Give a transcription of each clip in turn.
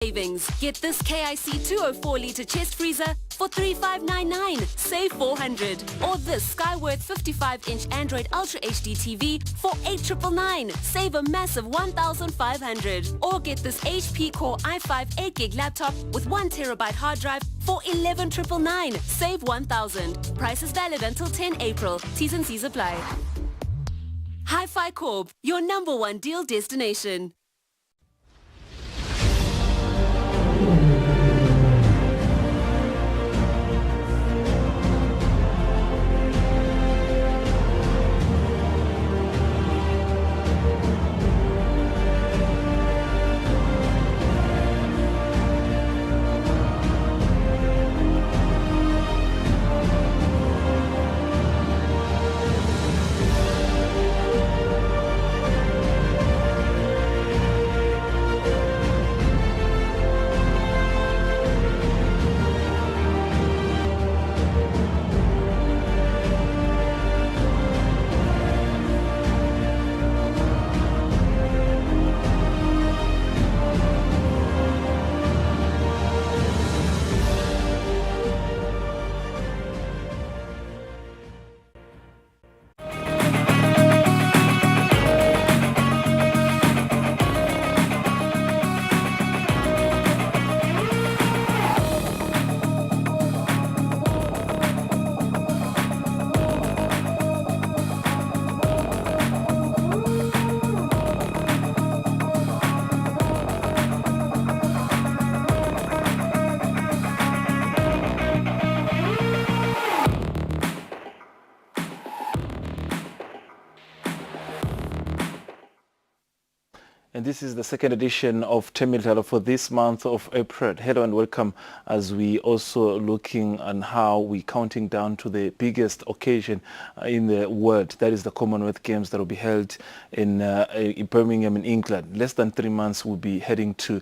Savings. Get this KIC 204-litre chest freezer for $3,599. Save $400. Or this Skyworth 55-inch Android Ultra HD TV for $8,999. Save a massive $1,500. Or get this HP Core i5 8GB laptop with 1TB hard drive for $11,999. Save $1,000. Price is valid until 10 April. T's and C's apply. Hi-Fi Corp, your #1 deal destination. And this is the second edition of Temidlalo for this month of April. Hello and welcome as we also looking on how we counting down to the biggest occasion in the world. That is the Commonwealth Games that will be held in Birmingham in England. Less than 3 months we'll be heading to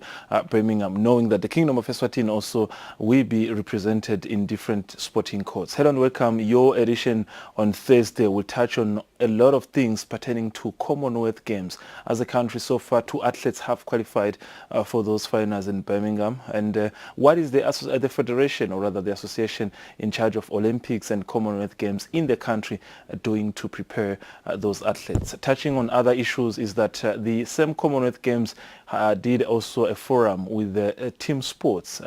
Birmingham, knowing that the Kingdom of Eswatini also will be represented in different sporting courts. Hello and welcome. Your edition on Thursday will touch on a lot of things pertaining to Commonwealth Games. As a country so far, 2 athletes have qualified for those finals in Birmingham. And what is the federation, or rather the association in charge of Olympics and Commonwealth Games in the country doing to prepare those athletes? Touching on other issues is that the same Commonwealth Games did also a forum with team sports.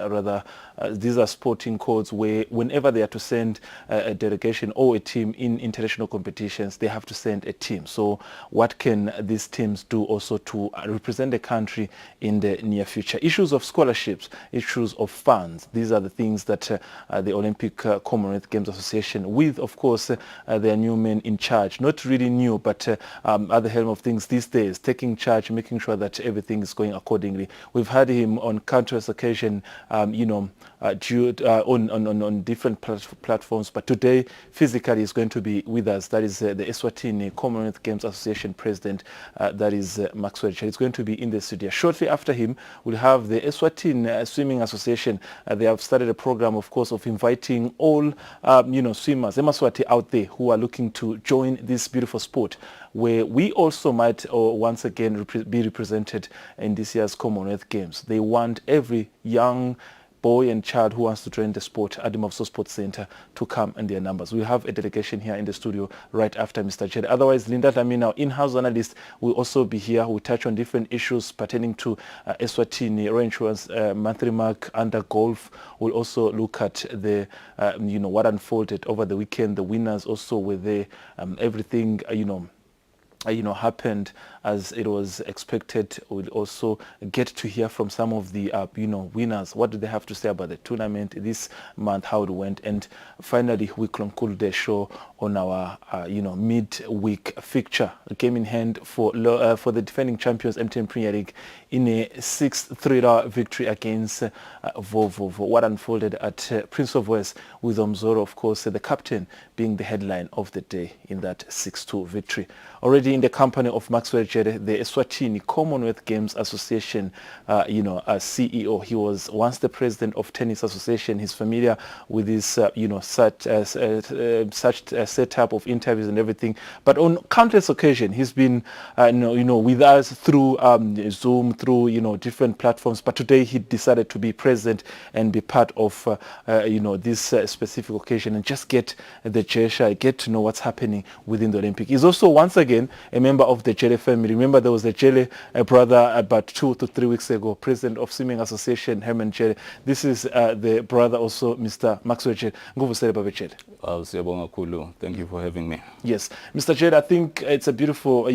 These are sporting codes where whenever they are to send a delegation or a team in international competitions, they have to send a team. So what can these teams do also to represent the country in the near future? Issues of scholarships, issues of funds, these are the things that the Olympic Commonwealth Games Association, with of course their new men in charge, not really new, but at the helm of things these days, taking charge, making sure that everything is going accordingly. We've had him on countless occasion, on different platforms, but today physically is going to be with us. That is the Eswatini Commonwealth Games Association President, that is Maxwell. He's going to be in the studio. Shortly after him, we'll have the Eswatini Swimming Association. They have started a program, of course, of inviting all, swimmers, Emaswati out there who are looking to join this beautiful sport, where we also might once again be represented in this year's Commonwealth Games. They want every young boy and child who wants to join the sport at the Mavso Sports Center to come in their numbers. We have a delegation here in the studio right after Mr. Jed. Otherwise, Linda Tamina, our in-house analyst, will also be here. We'll touch on different issues pertaining to Eswatini, reinsurance, monthly mark, under golf. We'll also look at the, what unfolded over the weekend. The winners also were there. Everything, happened as it was expected. We'll also get to hear from some of the, winners. What do they have to say about the tournament this month, how it went? And finally, we conclude the show on our, mid-week fixture. A game in hand for the defending champions, MTN Premier League, in a 6-3 victory against Vovo. What unfolded at Prince of Wales, with Omzoro, of course, the captain being the headline of the day in that 6-2 victory. Already in the company of Maxwell Jere, the Eswatini Commonwealth Games Association, CEO. He was once the president of Tennis Association. He's familiar with this, such setup of interviews and everything. But on countless occasions, he's been, with us through Zoom, through, different platforms. But today he decided to be present and be part of, this specific occasion and just get the gesture, get to know what's happening within the Olympic. He's also once again a member of the Jele family. Remember, there was the Jele brother about 2 to 3 weeks ago, president of Swimming Association, Herman Jele. This is the brother also, Mr. Maxwell Jele. Thank you for having me. Yes, Mr. Jele, I think it's a beautiful,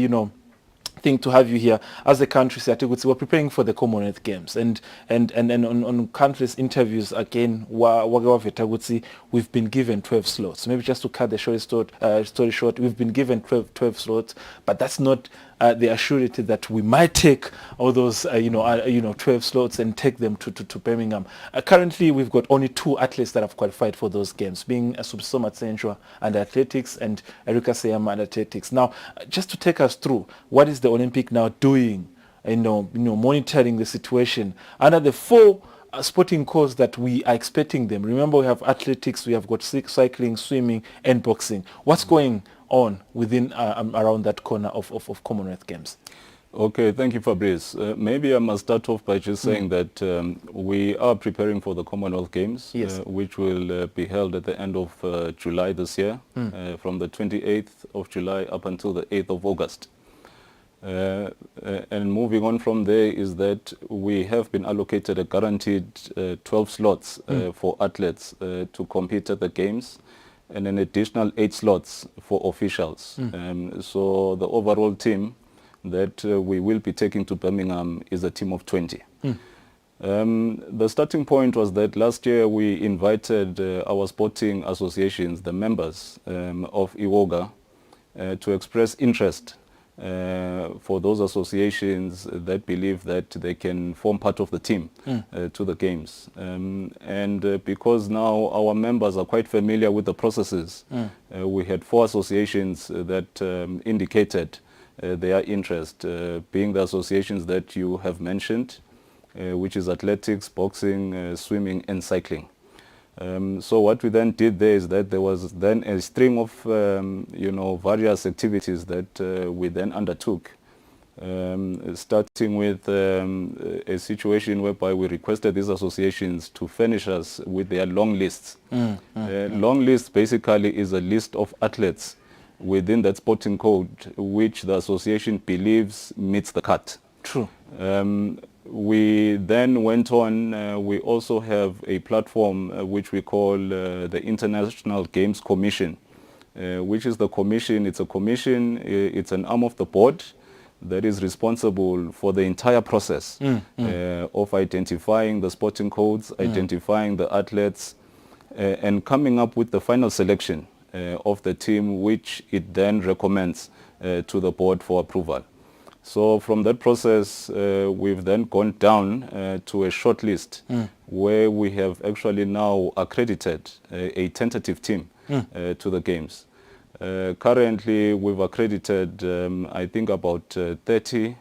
thing to have you here. As a country, we're preparing for the Commonwealth Games, and on countless interviews again, we've been given 12 slots. Maybe just to cut the story short, we've been given 12 slots, but that's not the assurity that we might take all those 12 slots and take them to Birmingham. Currently, we've got only 2 athletes that have qualified for those games, being Subsoma Tsenjwa and athletics and Erika Seyama and athletics. Now, just to take us through, what is the Olympic now doing, monitoring the situation under the 4 sporting codes that we are expecting them? Remember, we have athletics, we have got cycling, swimming, and boxing. What's going on within around that corner of Commonwealth Games? Okay, thank you, Fabrice. Maybe I must start off by just saying that we are preparing for the Commonwealth Games, yes, which will be held at the end of July this year, from the 28th of July up until the 8th of August. And moving on from there is that we have been allocated a guaranteed 12 slots for athletes to compete at the Games, and an additional 8 slots for officials. So the overall team that we will be taking to Birmingham is a team of 20. The starting point was that last year we invited our sporting associations, the members of IWOGA, to express interest for those associations that believe that they can form part of the team to the Games. And because now our members are quite familiar with the processes, we had 4 associations that indicated their interest, being the associations that you have mentioned, which is athletics, boxing, swimming, and cycling. So what we then did there is that there was then a string of various activities that we then undertook, starting with a situation whereby we requested these associations to furnish us with their long lists. Long list basically is a list of athletes within that sporting code which the association believes meets the cut. True. We then went on, we also have a platform which we call the International Games Commission, which is the commission. It's a commission, it's an arm of the board that is responsible for the entire process of identifying the sporting codes, identifying the athletes, and coming up with the final selection of the team, which it then recommends to the board for approval. So from that process, we've then gone down to a short list where we have actually now accredited a tentative team to the Games. Currently, we've accredited, I think, about 30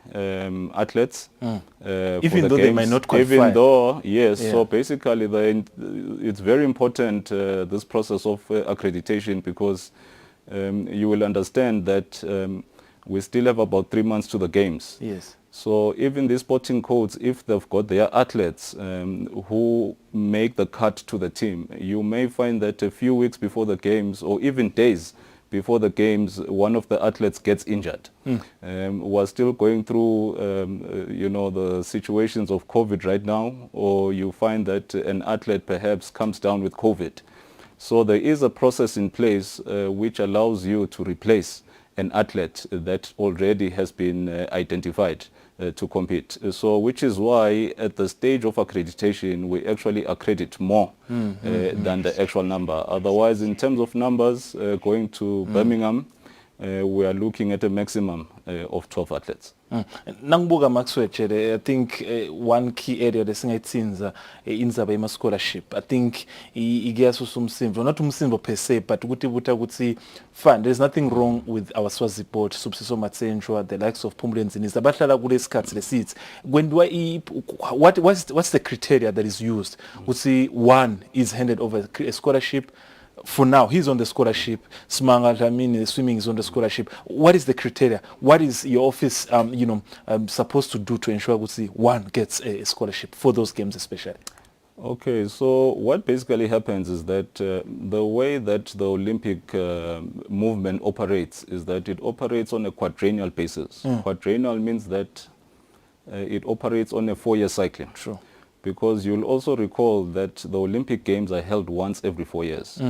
athletes. Even though they might not qualify. Even though, yes. Yeah. So basically, it's very important, this process of accreditation, because you will understand that we still have about 3 months to the Games. Yes. So even these sporting codes, if they've got their athletes who make the cut to the team, you may find that a few weeks before the Games, or even days before the Games, one of the athletes gets injured. We're still going through, the situations of COVID right now, or you find that an athlete perhaps comes down with COVID. So there is a process in place which allows you to replace an athlete that already has been identified to compete. So which is why at the stage of accreditation, we actually accredit more than the actual number. Otherwise, in terms of numbers going to Birmingham, we are looking at a maximum of 12 athletes. Nangibuka Maxwell, I think one key area lesingayitsinza indzaba yema scholarship. I think igiyaso sumsimvo, not umsimvo per se, but ukuthi fine, there's nothing wrong with our Swazi board, Subsiso Matsenjwa, the likes of Pumlens in Zabatlala kule skats le seats. When do what's the criteria that is used? Would see one is handed over a scholarship. For now, he's on the scholarship. Smanga, I mean, swimming is on the scholarship. What is the criteria? What is your office, supposed to do to ensure that one gets a scholarship for those games, especially? Okay, so what basically happens is that the way that the Olympic movement operates is that it operates on a quadrennial basis. Quadrennial means that it operates on a 4-year cycle. Sure. Because you'll also recall that the Olympic Games are held once every 4 years.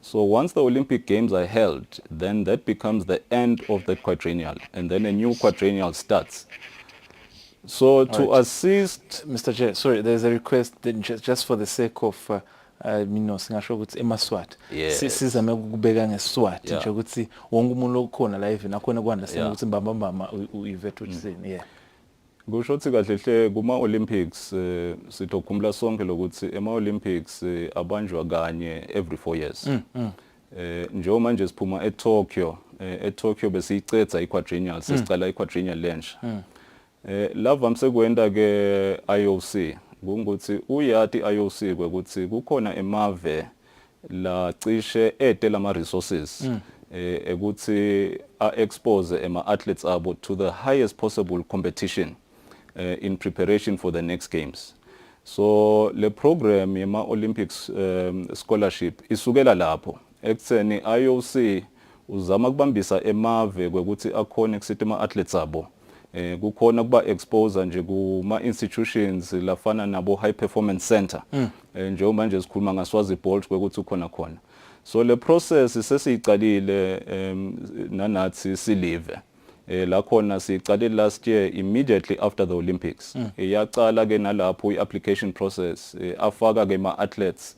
So once the Olympic Games are held, then that becomes the end of the quadrennial, and then a new quadrennial starts. So to assist... Mr. J, sorry, there's a request that just for the sake of singasho ukuthi emaswati sizame ukubeka ngeswati nje ukuthi wonke umuntu okhona la even akhona ukwandastand ukuthi mbamba uyivethu uthini. Yeah. Kusho ukuthi kahle hle kuma Olympics sitokhumbula sonke lokuthi ema Olympics abanjwa kanye every 4 years. Njengoba manje siphuma eTokyo besiyicetha iquadrennial sesicala iquadrennial lench. Lava msekwenda ke IOC ukuthi uyati IOC ukuthi kukhona emave la cishe etela ama resources ukuthi expose ema athletes abo to the highest possible competition in preparation for the next games. So le program yema Olympics scholarship isukela lapho ekutheni IOC uzama kubambisa emave kwekuthi akhona ekusithi ama athletes abo kukhona kuba expose nje kuma institutions lafana nabo high performance center njengoba manje sikhuluma ngaSwazi Bolt kwekuthi ukhona khona. So le process sesiyicalile nanathi silive la khona siyicale last year immediately after the Olympics. Yacala ke nalapho iapplication process afaka ke ma athletes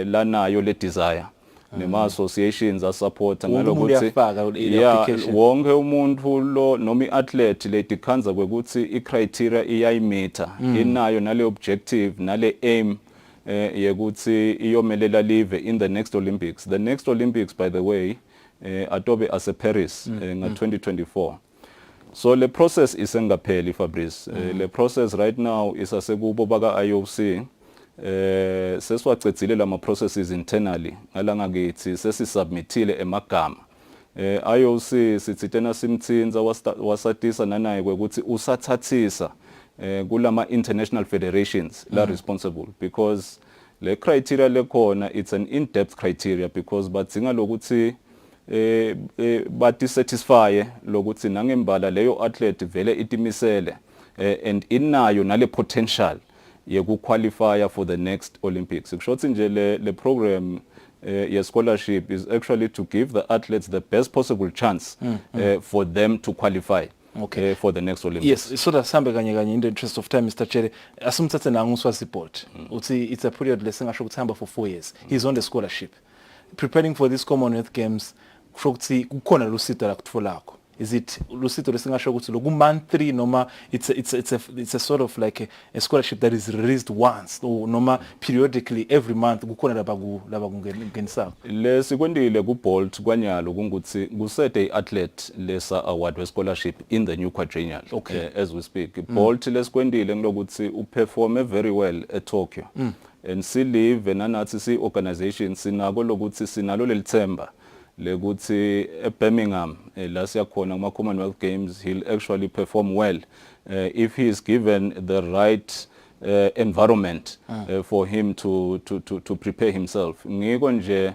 lanayo le desire nema associations asupporta ngalokuthi wonke umuntu lo noma iathlete le dikhanza kwekuthi icriteria iyayimeter inayo nale objective nale aim yekuthi iyomelela live in the next Olympics. The next Olympics, by the way, atobe ase Paris nga 2024. So the process isengapheli Fabrice. The process right now is asekubo baka IOC. Seswacedzile lama processes internally ngalanga kithi sesisubmitile emagama. IOC sitsitena simtsinza wasatisa nanaye kwekuthi usathathisa kulama international federations la responsible, because le criteria lekhona it's an in-depth criteria because badzinga lokuthi bati satisfy lokuthi nangembala leyo athlete vele itimisele and inayo nale potential yeku qualify for the next Olympics. Kushothi nje le program your scholarship is actually to give the athletes the best possible chance for them to qualify for the next Olympics. Yes, so that's sambe kanye in the interest of time, Mr. Chere. Asumthathe nanguSwazi Bolt. Uthi it's a period lesingasho ukuthi hamba for 4 years. He's on the scholarship. Preparing for these Commonwealth Games, kusho ukuthi kukhona lusito la kutfolako. Is it lusito lesingasho ukuthi lo month 3 noma it's a sort of like a scholarship that is released once or noma periodically every month kukhona laba kungenisako. Lesikwendile ku Bolt kwanyalo kunguthi kusete athlete lesa award we scholarship in the new quadrennial. As we speak. Bolt lesikwendile ngokuthi uperform very well at Tokyo. And silive nanathi si organization sinako lokuthi sinalo lelithemba lekuthi eBirmingham la siyakhona kuma Commonwealth Games he'll actually perform well if he is given the right environment for him to prepare himself. Ngiko nje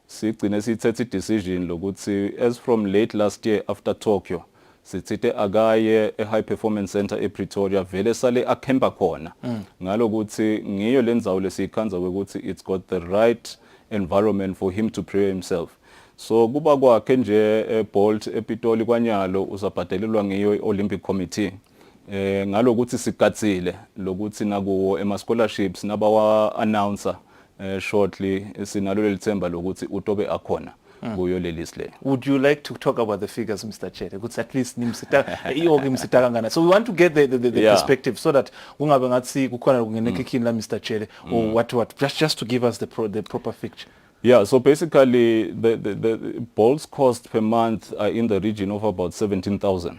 sigcine sithethe decision lokuthi as from late last year after Tokyo sithithe akaye a high performance center ePretoria vele sale akhemba khona ngalokuthi ngiyo lenzawo lesikhanza ukuthi it's got the right environment for him to prepare himself. So kuba kwakhe nje Bolt ePitoli kwanyalo usabhadelelwa ngiyo Olympic Committee ngalokuthi sikatsile lokuthi nakuwo ema scholarships nabawa announcer shortly sinalo lelithemba lokuthi utobe akhona kuyo leli isle. Would you like to talk about the figures, Mr. Chere? Because at least so we want to get the perspective so that ungabe ngathi kukhona kungenekekini la Mr. Chere or what just to give us the proper picture. Yeah, so basically the balls cost per month are in the region of about 17,000.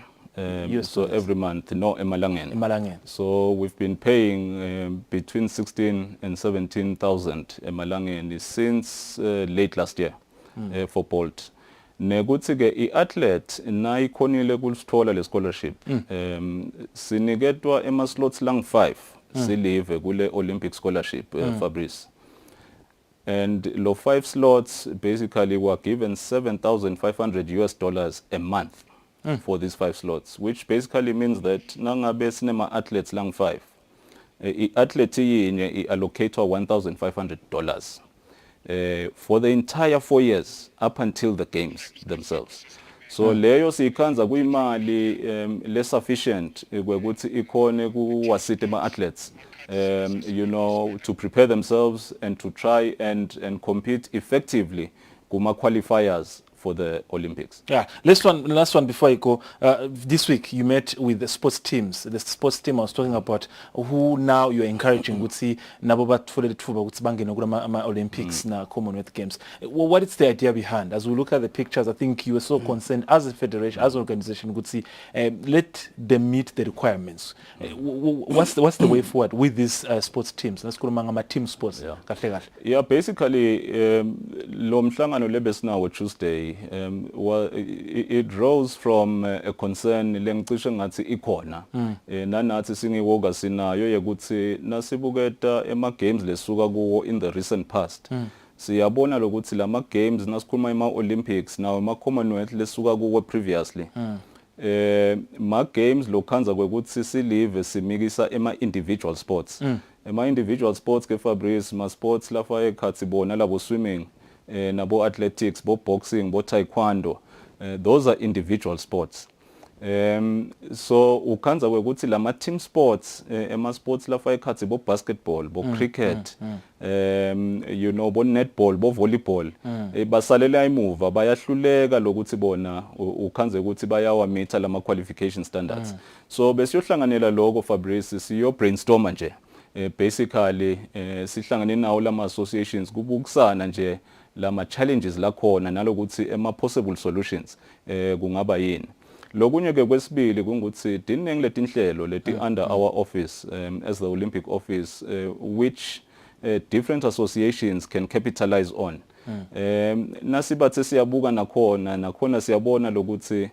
So every month, no emalangeni. So we've been paying between 16 and 17,000 emalangeni since late last year for Bolt. Nekuthi ke i-athlete nayikhonile kulithola le scholarship siniketwa ema-slots lang 5 silive kule Olympic scholarship Fabrice. And lo 5 slots basically were given $7,500 a month for these 5 slots, which basically means that nangabe sinema athletes lang 5 i-athlete yinye i-allocator $1,500 for the entire 4 years up until the games themselves. So leyo sikhanza kuyimali le sufficient kwekuthi ikhone kuwasite ma athletes to prepare themselves and to try and compete effectively kuma qualifiers for the Olympics. Yeah, last one before I go. This week you met with the sports teams. The sports team I was talking about, who now you're encouraging would see naboba tfule tuba utsibangene kula Olympics na Commonwealth Games. What is the idea behind? As we look at the pictures, I think you were so concerned as a federation, as an organization, would see let them meet the requirements. What's the way forward with these sports teams? Let's go among team sports. Yeah, basically lo mhlangano lebesinawo Tuesday. It rose from a concern lengicishe ngathi ikhona nanathi singiwoka sinayo yekuthi nasibuketa ema games lesuka kuwo in the recent past siyabona lokuthi lama games nasikhuluma ema Olympics nawo ema Commonwealth lesuka kuwo previously ma games lokhanza kwekuthi silive simikisa ema individual sports ema individual sports ke Fabrice ma sports lafa ekhathi bona labo swimming nabo athletics, bo boxing, bo taekwondo, those are individual sports. So ukhanza kwekuthi lama team sports ema sports lafa ekhathi bo basketball, bo cricket, bo netball, bo volleyball basalela emuva bayahluleka lokuthi bona ukhanze ukuthi bayawamitha lama qualification standards. So besiyohlanganela lokho Fabrice siyo brainstorm nje basically sihlangane nawo lama associations kubukusana nje lama challenges la khona nalokuthi ema possible solutions kungaba yini. Lokunye ke kwesibili kungukuthi dinenge letinhlelo leti under our office as the Olympic office which different associations can capitalize on. Nasibathe siyabuka nakhona siyabona lokuthi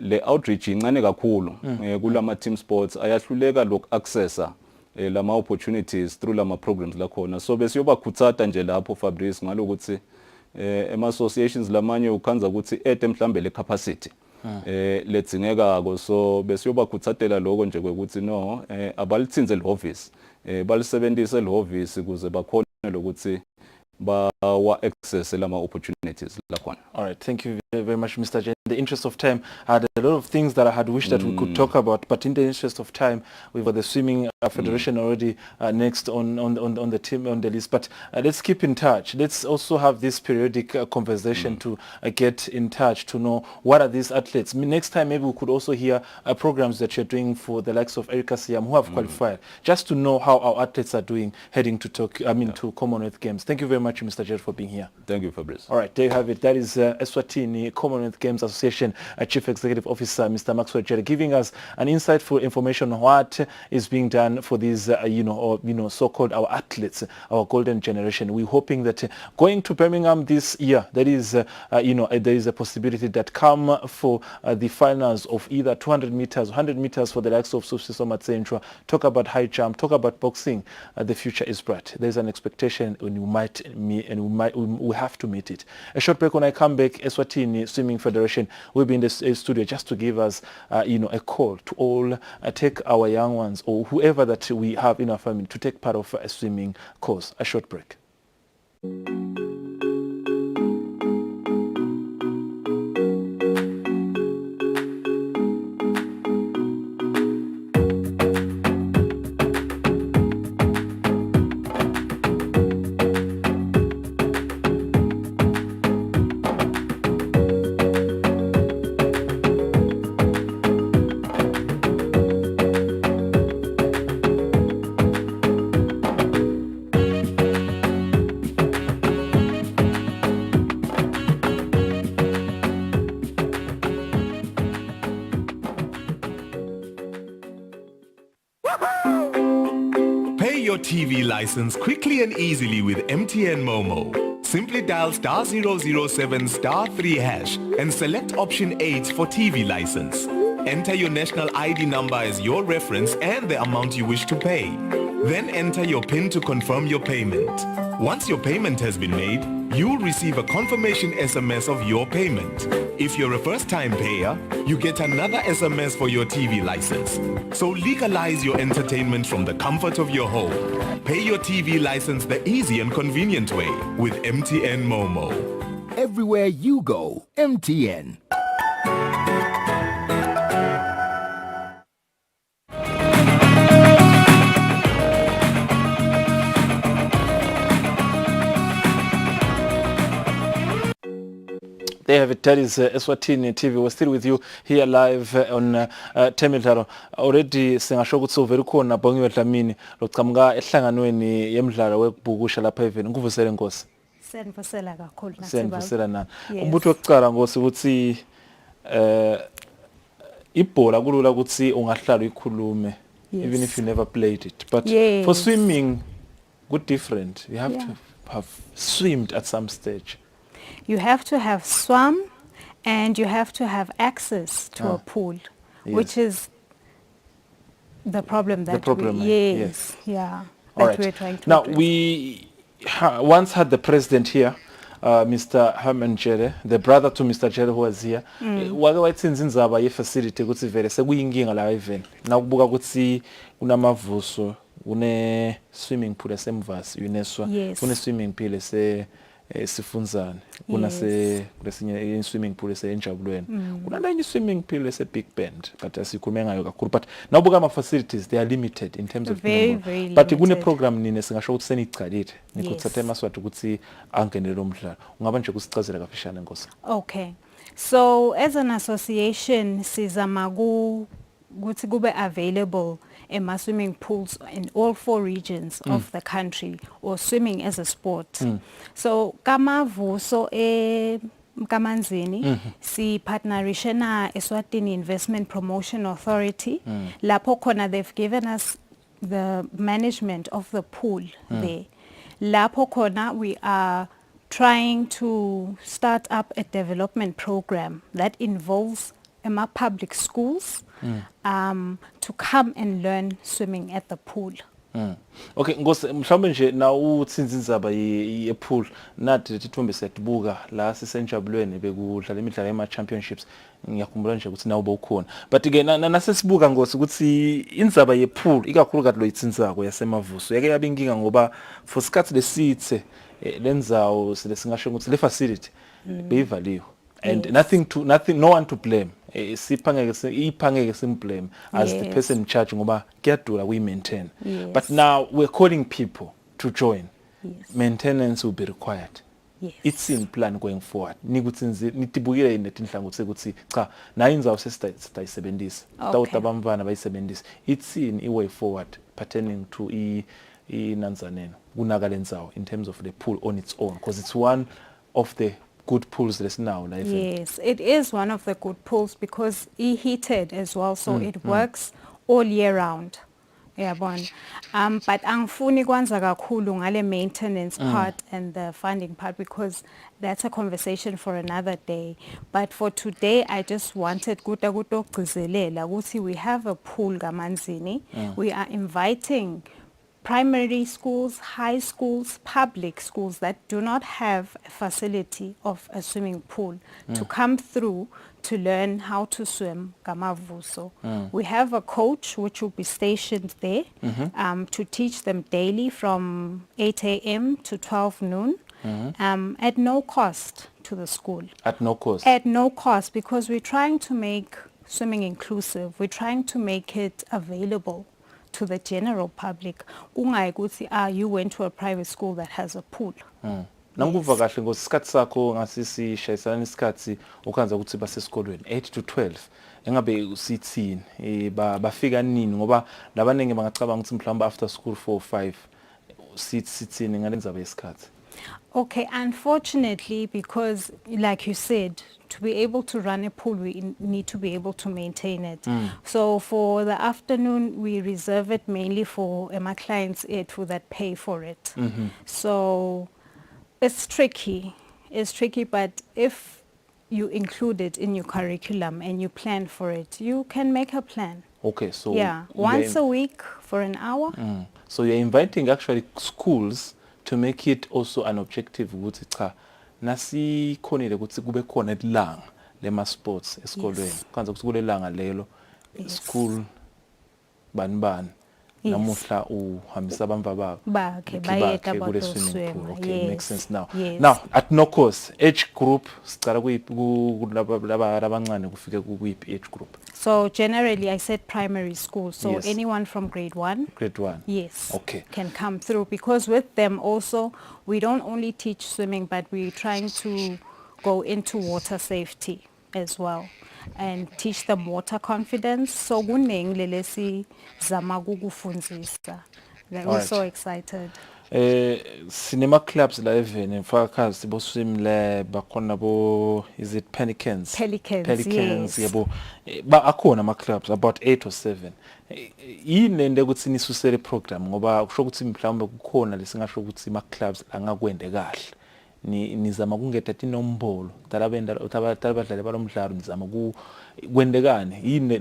le outreach incane kakhulu kulama team sports ayahluleka loku accessa lama opportunities through lama programs la khona. So besiyoba khutsata nje lapho Fabrice ngalokuthi ema associations lamanye ukhanza ukuthi ete mhlambe le capacity ledzingekako. So besiyoba khuthatela lokho nje kwekuthi no abalithinze le office balisebenzise le office kuze bakhona lokuthi bawa access lama opportunities la khona. All right, thank you very much, Mr. Jen. In the interest of time, I had a lot of things that I had wished that we could talk about, but in the interest of time, we've got the swimming federation already next on the team on the list. But let's keep in touch. Let's also have this periodic conversation to get in touch to know what are these athletes. Next time, maybe we could also hear programs that you're doing for the likes of Erika Siam who have qualified, just to know how our athletes are doing heading to Tokyo. To Commonwealth Games. Thank you very much, Mr. Jen, for being here. Thank you, Fabrice. All right, there you have it. That is Eswatini Commonwealth Games Association Chief Executive Officer, Mr. Maxwell Chere, giving us an insightful information on what is being done for these, so-called our athletes, our golden generation. We're hoping that going to Birmingham this year, there is, there is a possibility that come for the finals of either 200 meters, 100 meters for the likes of Susiso Matsenchwa, talk about high jump, talk about boxing. The future is bright. There's an expectation, and we have to meet it. A short break. When I come back, Eswatini Swimming Federation will be in the studio just to give us, a call to all take our young ones or whoever that we have in our family to take part of a swimming course. A short break. TV license quickly and easily with MTN Momo. Simply dial *007 *3 hash and select option 8 for TV license. Enter your national ID number as your reference and the amount you wish to pay. Then enter your PIN to confirm your payment. Once your payment has been made, you'll receive a confirmation SMS of your payment. If you're a first-time payer, you get another SMS for your TV license. So legalize your entertainment from the comfort of your home. Pay your TV license the easy and convenient way with MTN Momo. Everywhere you go, MTN. There you have it. That is Eswatini TV. We're still with you here live on Temidlalo. Already singasho ukuthi uvela khona Bongiwe Dlamini lokuqhamuka ehlanganweni yemidlalo wekubhukusha lapha even. Ngikuvusele Nkosi. Senivusela kakhulu nathi. Senivusela nani. Umbutho wokuqala Nkosi ukuthi ibhola kulula ukuthi ungahlala uyikhulume even if you never played it. But for swimming good different. You have to have swimmed at some stage. You have to have swum and you have to have access to a pool, which is the problem that we're trying to Now, address. we once had the president here, Mr. Herman Jere, the brother to Mr. Jere who was here. Wake wayitsinza indzaba ye-facility ukuthi vele sekuyinkinga la even. Nawubuka ukuthi kunamavuso, une swimming pool esemvasi, uneswa, une swimming pool sifunzane kuna kulesinye swimming pool enjabulweni kunale swimming pool Big Bend but asikhulume ngayo kakhulu but nawubuka ama facilities they are limited in terms of very but limited. kune program nini singasho ukuthi senicalile nikuthathe emaswati ukuthi angenele lo mdlalo ungaba nje kusicazela kafishane Nkosi. Okay, so as an association sizama ukuthi kube available swimming pools in all 4 regions of the country, or swimming as a sport. So kamavuso Kamanzini si partnerishe na Eswatini Investment Promotion Authority. Lapho khona they've given us the management of the pool there. Lapho khona we are trying to start up a development program that involves public schools to come and learn swimming at the pool. Okay Nkosi mhlawumbe nje na utsinza indzaba ye-pool nathi thithombe siyatibuka la sisenjabulweni bekudlala imidlalo ema-championships ngiyakhumbula nje ukuthi nawo bawukhona but ke nasesibuka Nkosi ukuthi indzaba ye-pool ikakhulukazi lo yitsinzako yasemavuso yake yabe inkinga ngoba for isikhathi lesithe lendzawo singasho ukuthi le facility beyivaliwe and no one to blame. Iphangeke simblame as the person in charge ngoba kuyadula we maintain. But now we're calling people to join. Maintenance will be required. It's in plan going forward. Nitibukile netinhlangothi ukuthi cha na indzawo sesitayisebenzisa. Tawuta bamvana bayisebenzisa. It's in a way forward pertaining to inanzaneno kunakale ndzawo in terms of the pool on its own because it's one of the good pools that's now. Yes, it is one of the good pools because it's heated as well, so it works all year round. But angifuni kwanza kakhulu ngale maintenance part and the funding part because that's a conversation for another day. But for today, I just wanted ukuthi we have a pool Kamanzini. We are inviting primary schools, high schools, public schools that do not have a facility of a swimming pool to come through to learn how to swim Kamavuso. We have a coach which will be stationed there to teach them daily from 8 a.m. to 12 noon at no cost to the school. At no cost? At no cost because we're trying to make swimming inclusive. We're trying to make it available to the general public. You went to a private school that has a pool. Nanguva kahle ngoba isikhathi sakho ngasisi shayisana isikhathi ukhanza ukuthi basesikolweni 8 to 12 engabe usithini bafika nini ngoba labanenge bangacabanga ukuthi mhlawumbe after school 4 or 5 sithini ngalenza besikhathi. Okay, unfortunately, because like you said, to be able to run a pool, we need to be able to maintain it. So for the afternoon, we reserve it mainly for my clients that pay for it. So it's tricky. It's tricky, but if you include it in your curriculum and you plan for it, you can make a plan. Okay, so Yeah, once a week for an hour. So you're inviting actually schools to make it also an objective ukuthi cha nasikhonile ukuthi kube khona ilanga lema sports esikolweni kwanza ukuthi kule langa lelo school bani namuhla uhambisa abamva bakhe bayeta kule swimming pool. Okay, makes sense now. Yes. Now at no cost, age group sicala kulaba abancane kufike kuyiphi age group? So generally I said primary school, so Yes. anyone from grade 1. Grade 1. Yes. Okay. Can come through, because with them also we don't only teach swimming, but we're trying to go into water safety as well and teach them water confidence. So kuningi lelesi zama kukufunzisa. We're Alright. so excited. Cinema clubs la even mfakazi bo swim lab bakhona bo is it Pelicans Yes. yabo ba akhona ama clubs about 8 or 7 yini nende ukuthi nisusele program ngoba kusho ukuthi mhlawumbe kukhona lesingasho ukuthi ama clubs angakwende kahle nizama kungeta inombolo talabadlali balomdlalo nizama kwendekane yini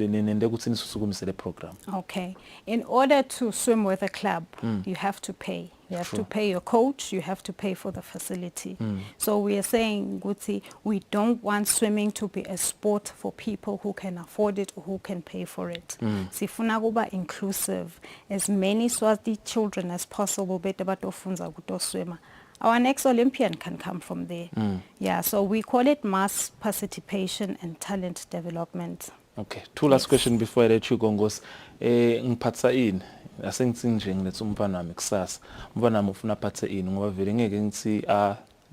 nende ukuthi nisusukumisele program. Okay. In order to swim with a club, you have to pay. You have to pay your coach, you have to pay for the facility. So we are saying, Guti, we don't want swimming to be a sport for people who can afford it or who can pay for it. Sifuna kuba inclusive. As many Swazi children as possible bete batofunza kutoswima. Our next Olympian can come from there. Yeah, so we call it mass participation and talent development. Okay, two last question before I let you go ngos. Ngiphatha ini asengithi nje ngilethe umfana wami kusasa. Umfana wami ufuna aphathe ini ngoba vele ngeke ngithi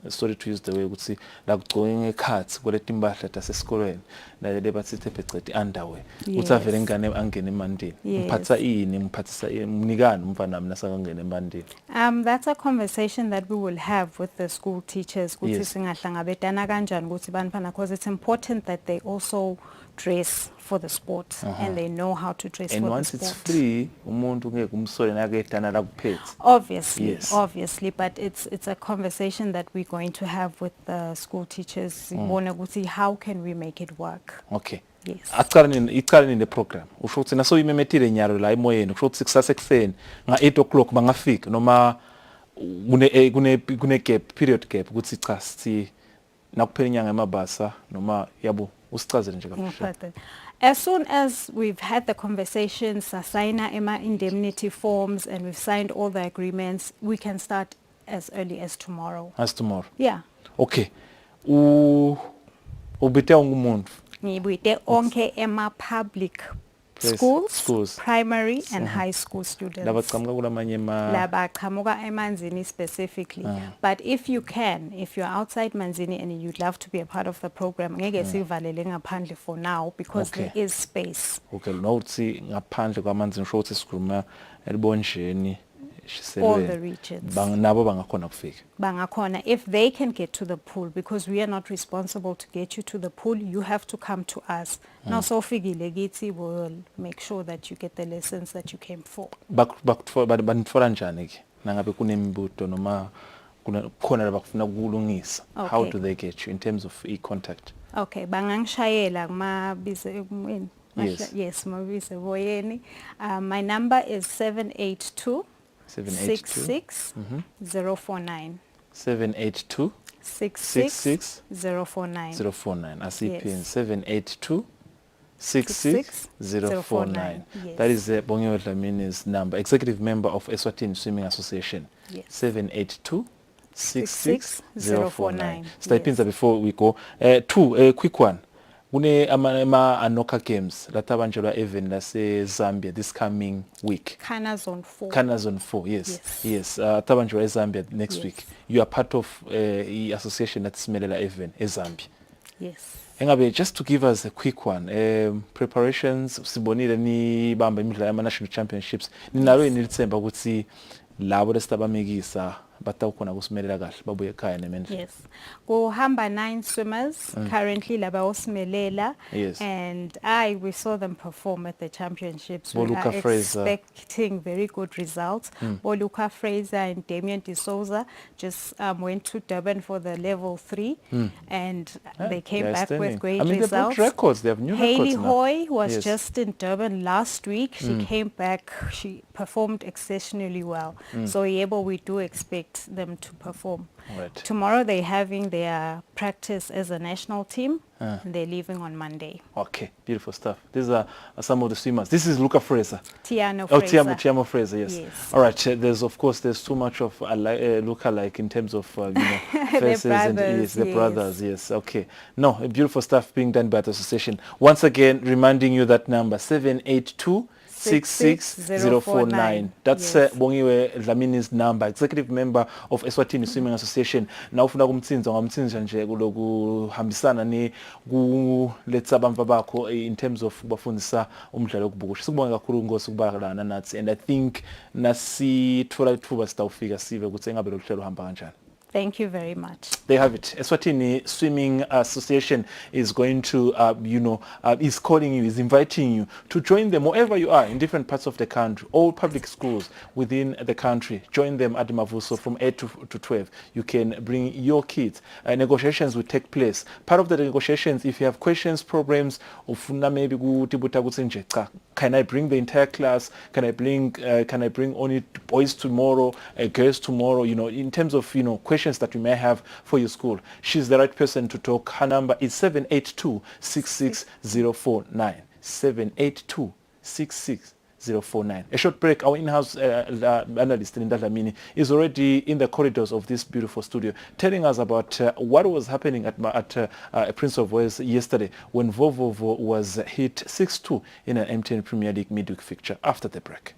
sorry to use the way ukuthi la kugcoke ngekhathi koleta impahla tasesikolweni la bathi phecelezi underwear uthi avele ngane angene emandini ngiphatha ini ngiphathisa umnikani umfana wami nasakangena emandini. That's a conversation that we will have with the school teachers ukuthi singahlangabetana kanjani ukuthi bantwana, because it's important that they also dress for the sport and they know how to dress and for the once sport. it's free umuntu ngeke umsole naketana la kuphethe. Obviously, but it's a conversation that we're going to have with the school teachers. Sibone ukuthi how can we make it work. Okay. Yes. Aqala nini program usho ukuthi naso imemethile nyalo la emoyeni usho ukuthi kusasa ekseni nga 8 o'clock bangafika noma kune gap period gap ukuthi cha sithi nakuphela inyanga emabasa noma yabo usichazele nje kahle. As soon as we've had the conversations, sign indemnity forms, and we've signed all the agreements, we can start as early as tomorrow. As tomorrow. Yeah. Okay. Ubite ngumuntu. Ngibite onke ema public schools, primary and high school students. Labaqhamuka kulamanye Labaqhamuka eManzini specifically. But if you're outside Manzini and you'd love to be a part of the program, ngeke sivalele ngaphandle for now because there is space. Okay, nothi ngaphandle kwaManzini usho ukuthi sikhuluma elibonjeni all the regions. Nabo bangakhona kufika. Bangakhona if they can get to the pool, because we are not responsible to get you to the pool. You have to come to us. Now so fikile kithi will make sure that you get the lessons that you came for. Banitfola njani ke? Nangabe kunembuto noma khona labafuna ukulungisa. How do they get you in terms of e-contact? Okay, bangangishayela mabize Yes, mabize boyeni. My number is 782 66 049. 782 66 049. 049. I see pin 782 66 049. That is Bongiwe Dlamini's number, executive member of Eswatini Swimming Association. 782 66 049. Stipends before we go. Two, a quick one. Kune ama Anoka Games latabanjelwa even lase Zambia this coming week. Kana Zone 4. Kana Zone 4, yes. Tabanjelwa eZambia next week. You are part of the association that's Melela even eZambia. Yes. Engabe, just to give us a quick one, preparations sibonile ni bamba imidlalo ama national championships. Ninalo inilitsemba ukuthi labo lestabamekisa batawukhona kusimelela kahle babuye ekhaya nemendlela. Yes. Kuhamba 9 swimmers currently laba osimelela. Yes. And we saw them perform at the championships. We Boluka are Fraser. expecting very good results. Boluka Fraser and Damien De Souza just went to Durban for the level 3 and they came back with great results. They broke records. They have new Hayley records now. Hoy was just in Durban last week. She came back. She performed exceptionally well. So Yebo, we do expect them to perform. Right. Tomorrow they're having their practice as a national team and they're leaving on Monday. Okay, beautiful stuff. These are some of the swimmers. This is Luca Fraser. Tiano Fraser. Tiamo Fraser, yes. All right, there's too much of look-alike in terms of faces the brothers, yes. Okay. No, beautiful stuff being done by the association. Once again, reminding you that number 782 66049. That's Bongiwe Dlamini's number, executive member of Eswatini Swimming Association. Na ufuna kumtsinza ngamtsinza nje kuhambisana ni kuletsa bamva bakho in terms of kubafundisa umdlalo wokubhukusha. Sikubonga kakhulu ngosi kubalana nathi, and I think nasithola ithuba sitawufika sive ukuthi engabe lo hlelo uhamba kanjani. Thank you very much. There you have it. Eswatini Swimming Association is going to, is calling you, is inviting you to join them wherever you are in different parts of the country, all public schools within the country. Join them at Mavuso from 8 to 12. You can bring your kids. Negotiations will take place. Part of the negotiations, if you have questions, problems, can I bring the entire class? Can I bring only boys tomorrow, girls tomorrow? In terms of questions that you may have for your school, she's the right person to talk. Her number is 782-66049. 782-66049. A short break. Our in-house analyst Linda Dlamini is already in the corridors of this beautiful studio, telling us about what was happening at Prince of Wales yesterday when Vovovo was hit 6-2 in an MTN Premier League midweek fixture. After the break.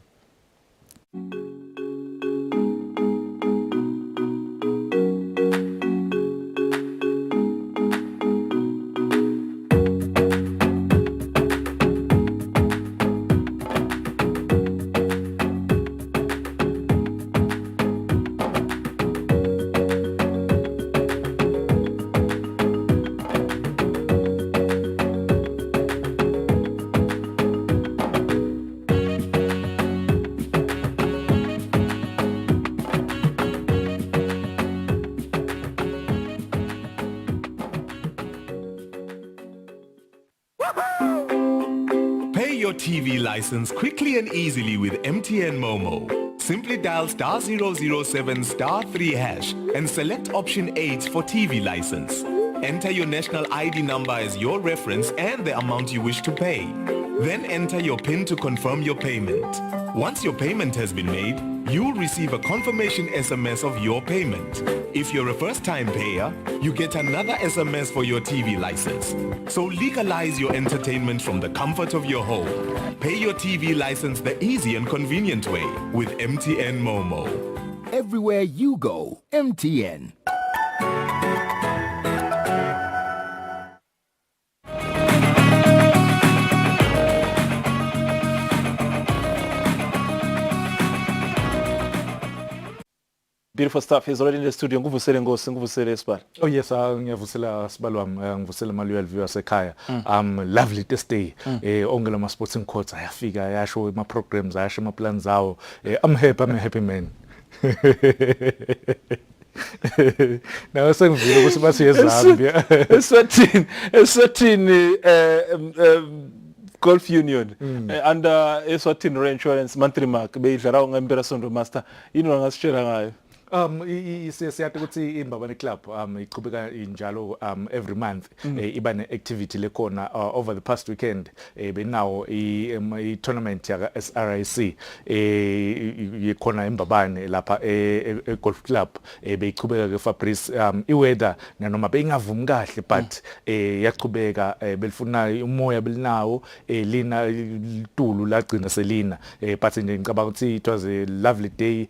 Pay your TV license quickly and easily with MTN Momo. Simply dial *007 *3 hash and select option 8 for TV license. Enter your national ID number as your reference and the amount you wish to pay. Then enter your PIN to confirm your payment. Once your payment has been made, you'll receive a confirmation SMS of your payment. If you're a first-time payer, you get another SMS for your TV license. So legalize your entertainment from the comfort of your home. Pay your TV license the easy and convenient way with MTN Momo. Everywhere you go, MTN. Beautiful stuff. He's already in the studio. Nguvusele ngosi, nguvusele Sibali. Oh yes, ngiyavusela Sibali wami, ngivusela Maluel view asekhaya. Lovely to stay. Onke lama sporting courts ayafika, ayasho ama programs, ayasho ama plans awo. I'm happy man. Now sengivile ukuthi basiye eZambia. Eswatini Golf Union under Eswatini Reinsurance monthly mark beyidlala ngempela Sondo Master. Ngasitshela ngayo. Siyathi ukuthi imbabane club iqhubeka njalo every month iba ne activity lekhona over the past weekend benawo I tournament ya SRIC ikhona imbabane lapha e golf club beyiqhubeka ke Fabrice iweather nanoma beyingavumi kahle but yaqhubeka belifuna umoya belinawo lina litulu lagcina selina but nje ngicabanga ukuthi it was a lovely day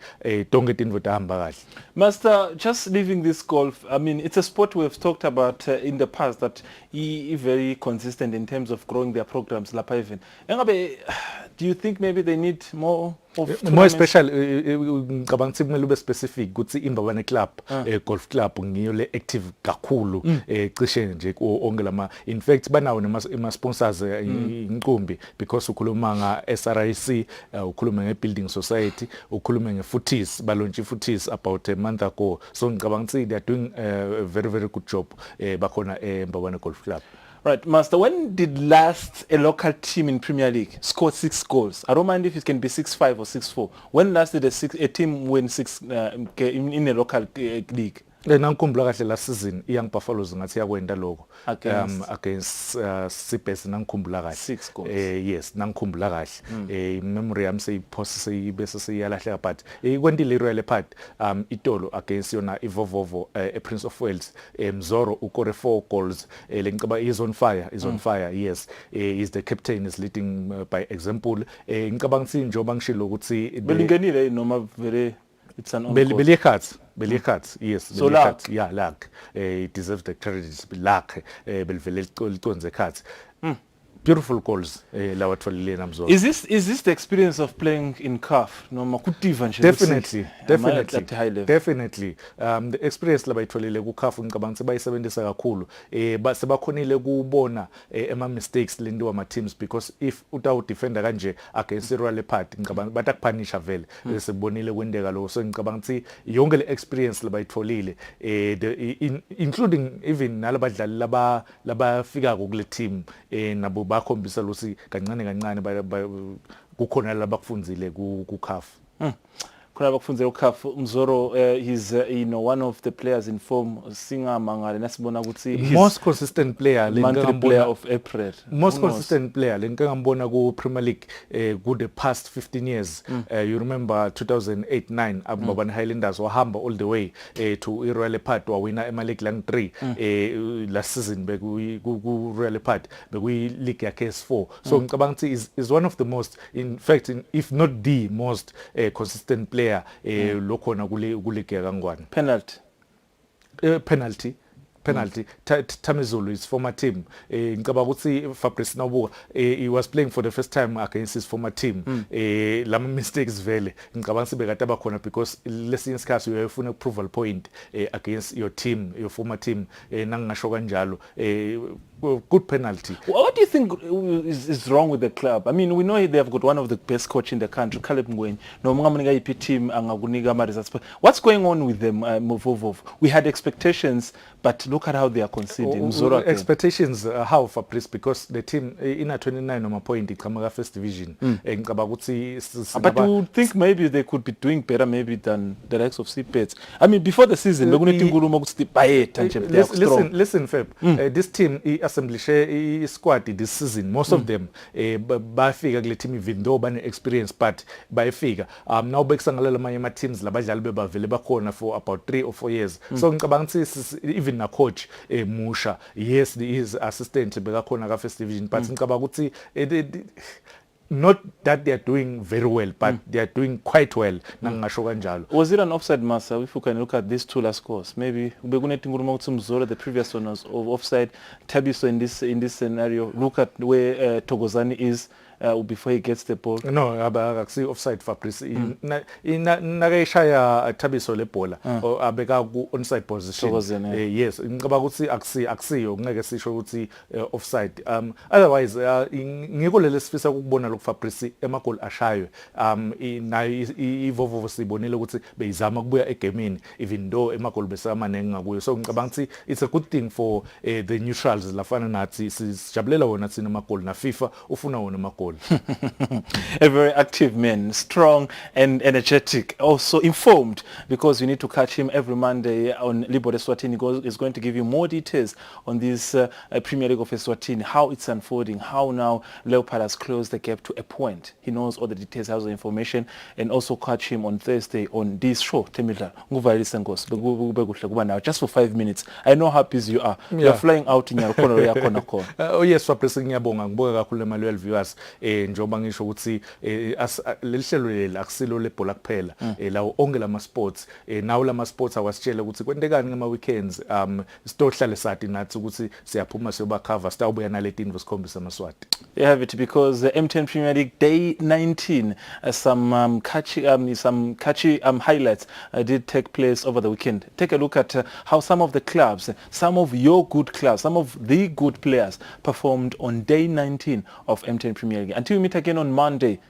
tonke tinto tahamba. Master, just leaving this golf, I mean, it's a sport we've talked about in the past that is very consistent in terms of growing their programs. Do you think maybe they need more of more tournaments? special ngicabanga ukuthi kumele ube specific ukuthi imbabane club golf club ngiyo le active kakhulu cishe nje onke lama in fact banawo nama sponsors incumbi because ukhuluma nga SRIC ukhuluma nge building society ukhuluma nge footies balonche footies about a month ago so ngicabanga ukuthi they are doing a very good job bakhona mbabane golf club. Right, Master, when did last a local team in Premier League score 6 goals? I don't mind if it can be 6-5 or 6-4. When last did a team win 6 in a local league? Nangikhumbula kahle last season iYoung Buffaloes ngathi yakwenda lokho against Sibes nangikhumbula kahle 6 goals. Yes nangikhumbula kahle memory yami seyiphose bese seyalahleka but kwendile Royal Leopard itolo against yona iVovovo Prince of Wales Mzoro ukore 4 goals lengicaba is on fire yes is the captain is leading by example ngicabanga ukuthi njoba ngishilo ukuthi belingenile noma very it's an Beliekats, yes. So luck. Yeah, luck. It deserves the credit. Luck. Belivele liconze cards. Beautiful goals. Lawa tholile namzo. Is this the experience of playing in CAF? Noma kutiva nje. Definitely. The experience laba itholile ku CAF ngicabanga ukuthi bayisebenzisa kakhulu. Sebakhonile kubona ema mistakes lendiwa ama teams because if uta defender kanje against Royal Leopard ngicabanga batakupunisha vele. Sebonile kwendeka lo so ngicabanga ukuthi yonke le experience laba itholile including even nalabadlali laba fika kule team nabo bakhombisa losi kancane kukhona labakufunzile ku CAF. Khona bakufunzile ku CAF Mzoro he's one of the players in form singamangale nasibona ukuthi most consistent player player of April. Most consistent player ngikangambona ku Premier League ku the past 15 years. You remember 2008-9 ababana Highlanders wahamba all the way to Royal Leopard wawina ema League Lang 3 last season ku Royal Leopard bekuyi league ya KS4 so ngicabanga ukuthi is one of the most in fact if not the most consistent player lokhona kule kangwane. Penalty Temidlalo is former team ngicabanga ukuthi Fabrice Nabuka he was playing for the first time against his former team lama mistakes vele ngicabanga sibekade abakhona because lesinye isikhathi uyafuna approval point against your team your former team nangingasho kanjalo good penalty. What do you think is wrong with the club? I mean, we know they have got one of the best coach in the country, Caleb Ngweni. No mungamunika ipi team angakunika ama results. What's going on with them, Movovov? We had expectations, but look at how they are conceding. Expectations how Fabrice because the team in a 29 on point iqhamuka first division. Ngicabanga ukuthi but you think maybe they could be doing better maybe than the likes of Seabeds. I mean, before the season, bekunethi inkulumo ukuthi bayetha nje. Listen Feb. This team establish a squad this season most of them bafika kule team even though bane experience but bayifika now bekusangalela amanye ama teams labadlali bebavele bakhona for about 3 or 4 years so ngicabanga ukuthi even na coach Musha yes his assistant bekakhona ka first division but ngicabanga ukuthi not that they are doing very well but they are doing quite well nangisho kanjalo. Was it an offside, Masa? If you can look at these 2 last scores maybe bekunethi inkulumo ukuthi Mzoro the previous one was of offside. Tabiso in this scenario look at where Togozani is before he gets the ball. No akakusi offside Fabrice nakayishaya Tabiso le bhola abeka ku onside position yes ngicabanga ukuthi akusiyo ngeke sisho ukuthi offside otherwise ngiko leli sifisa ukubona lo Fabrice emagoli ashaywe nayo iVovovo sibonile ukuthi beyizama kubuya egamini even though emagoli besamanenge ngakuyo so ngicabanga ukuthi it's a good thing for the neutrals lafana nathi sijabulela wona thina amagoli na FIFA ufuna wona amagoli. A very active man, strong and energetic, also informed because you need to catch him every Monday on Libo Eswatini. Is going to give you more details on this Premier League of Eswatini, how it's unfolding, how now Leopard has closed the gap to a point. He knows all the details, has the information, and also catch him on Thursday on this show, Temidlalo. Just for 5 minutes. I know how busy you are. You're flying out in your corner. Oh yes, Fabrice ngiyabonga kakhulu ema loyal viewers. njoba ngisho ukuthi lelihlelo leli akusilo lebhola kuphela lawo onke lama sports nawo lama sports awasitshela ukuthi kwendekani ngama weekends sitohlale sathi nathi ukuthi siyaphuma siyoba cover sitawubuya naletinto sikhombisa amaswati. You have it because the MTN Premier League Day 19 some catchy highlights did take place over the weekend. Take a look at how some of the clubs, some of your good clubs, some of the good players performed on Day 19 of MTN Premier League. Until we meet again on Monday,